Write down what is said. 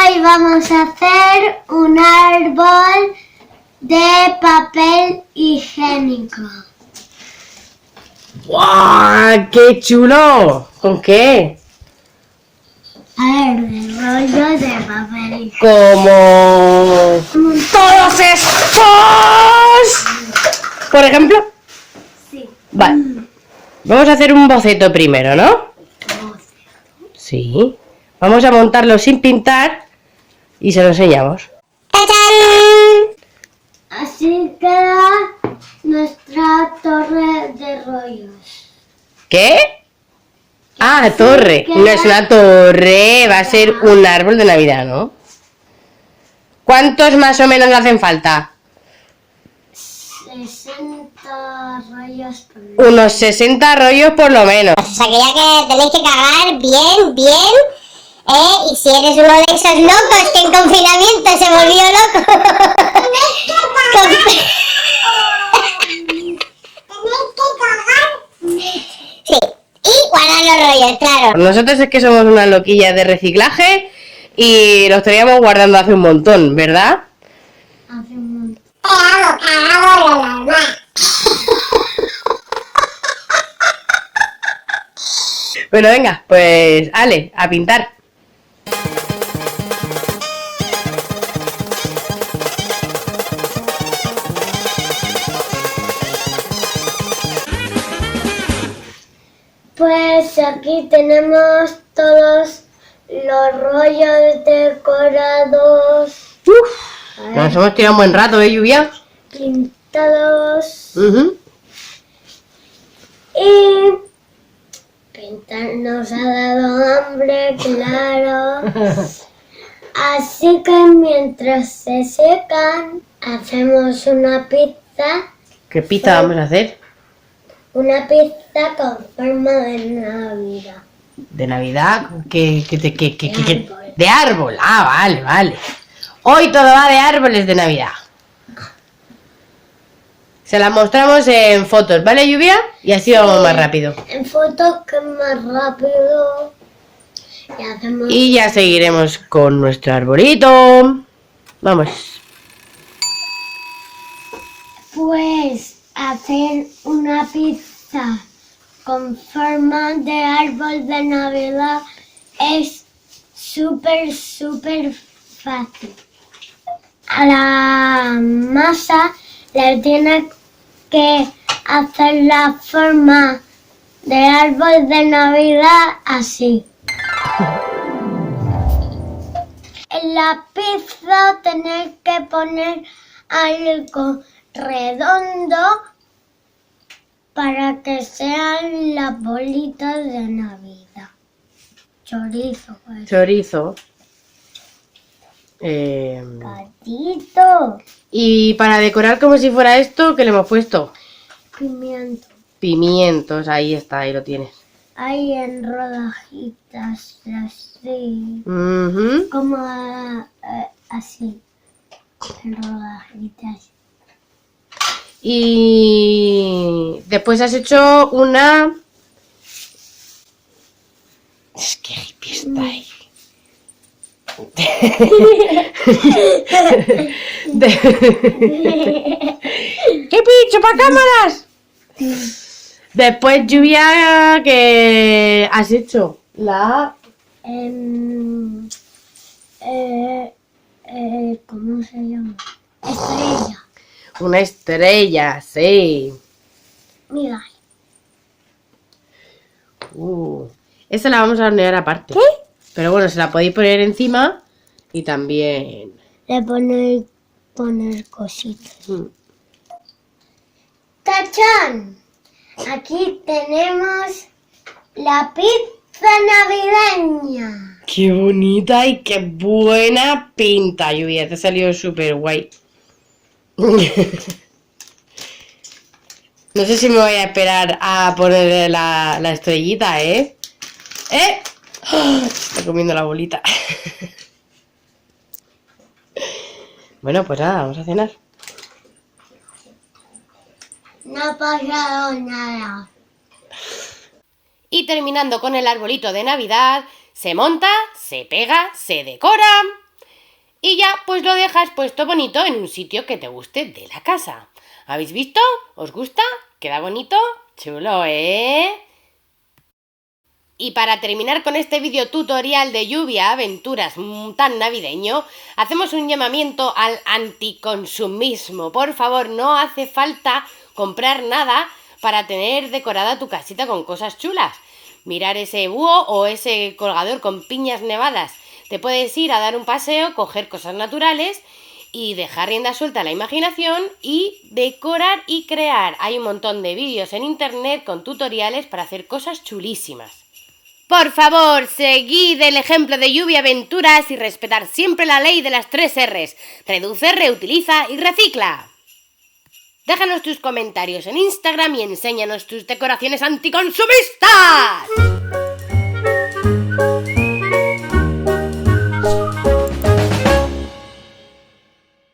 Hoy vamos a hacer un árbol de papel higiénico. ¡Guau! ¡Qué chulo! ¿Con qué? A ver, de rollo de papel higiénico. Como todos estos. Por ejemplo. Sí. Vale. Vamos a hacer un boceto primero, ¿no? Sí. Vamos a montarlo sin pintar y se lo enseñamos. ¡Tachán! Así queda nuestra torre de rollos. ¿Qué? Ah, torre. No es una torre, va a ser un árbol de Navidad, ¿no? ¿Cuántos más o menos hacen falta? 60 rollos por Unos 60 rollos por lo menos. O sea que ya que tenéis que cagar bien, y si eres uno de esos locos que en confinamiento se volvió loco. Sí, y guardar los rollos, claro. Nosotros es que somos unas loquillas de reciclaje y los teníamos guardando hace un montón, ¿verdad? Hace un montón. Te hago cagado lo normal. Bueno, venga, pues Ale, a pintar. Pues aquí tenemos todos los rollos decorados, Nos hemos tirado un buen rato, ¿eh, Lluvia? pintados y pintar nos ha dado hambre, claro. Así que mientras se secan, hacemos una pizza. ¿Qué pizza vamos a hacer? Una pizza con forma de Navidad. ¿De Navidad? ¿Qué? Árbol. De árbol. Ah, vale, vale. Hoy todo va de árboles de Navidad. Se las mostramos en fotos, ¿vale, Lluvia? Y así vamos más rápido. En fotos que es más rápido. Y hacemos... Y ya seguiremos con nuestro arbolito. Vamos. Pues hacer una pizza con forma de árbol de Navidad es súper fácil. A la masa le tienes que hacer la forma de árbol de Navidad así. En la pizza tenés que poner algo redondo para que sean las bolitas de Navidad. Chorizo, pues. Chorizo. Gatito. Y para decorar como si fuera esto, ¿qué le hemos puesto? Pimiento. Pimientos, ahí está, ahí lo tienes. Ahí en rodajitas, así. Ujú. Como así. En rodajitas. Y después has hecho una... Es que hippie está ahí. ¡Qué pincho para cámaras! Después, Lluvia, ¿qué has hecho? ¿Cómo se llama? Estrella. Una estrella, sí. Mira. Esa la vamos a hornear aparte. ¿Qué? Pero bueno, se la podéis poner encima y también... Le poner cositas. ¡Tachán! Aquí tenemos la pizza navideña. ¡Qué bonita y qué buena pinta, Lluvia! Te ha salido súper guay. No sé si me voy a esperar a ponerle la estrellita, ¿eh? ¡Oh! Está comiendo la bolita. Bueno, pues nada, vamos a cenar. No ha pasado nada. Y terminando con el arbolito de Navidad, se monta, se pega, se decora. Y ya pues lo dejas puesto bonito en un sitio que te guste de la casa. ¿Habéis visto? ¿Os gusta? ¿Queda bonito? Chulo, ¿eh? Y para terminar con este video tutorial de lluvia, aventuras tan navideño, hacemos un llamamiento al anticonsumismo. Por favor, no hace falta comprar nada para tener decorada tu casita con cosas chulas. Mirar ese búho o ese colgador con piñas nevadas. Te puedes ir a dar un paseo, coger cosas naturales y dejar rienda suelta a la imaginación y decorar y crear. Hay un montón de vídeos en internet con tutoriales para hacer cosas chulísimas. Por favor, seguid el ejemplo de Lluvia Aventuras y respetar siempre la ley de las 3 R's. Reduce, reutiliza y recicla. Déjanos tus comentarios en Instagram y enséñanos tus decoraciones anticonsumistas.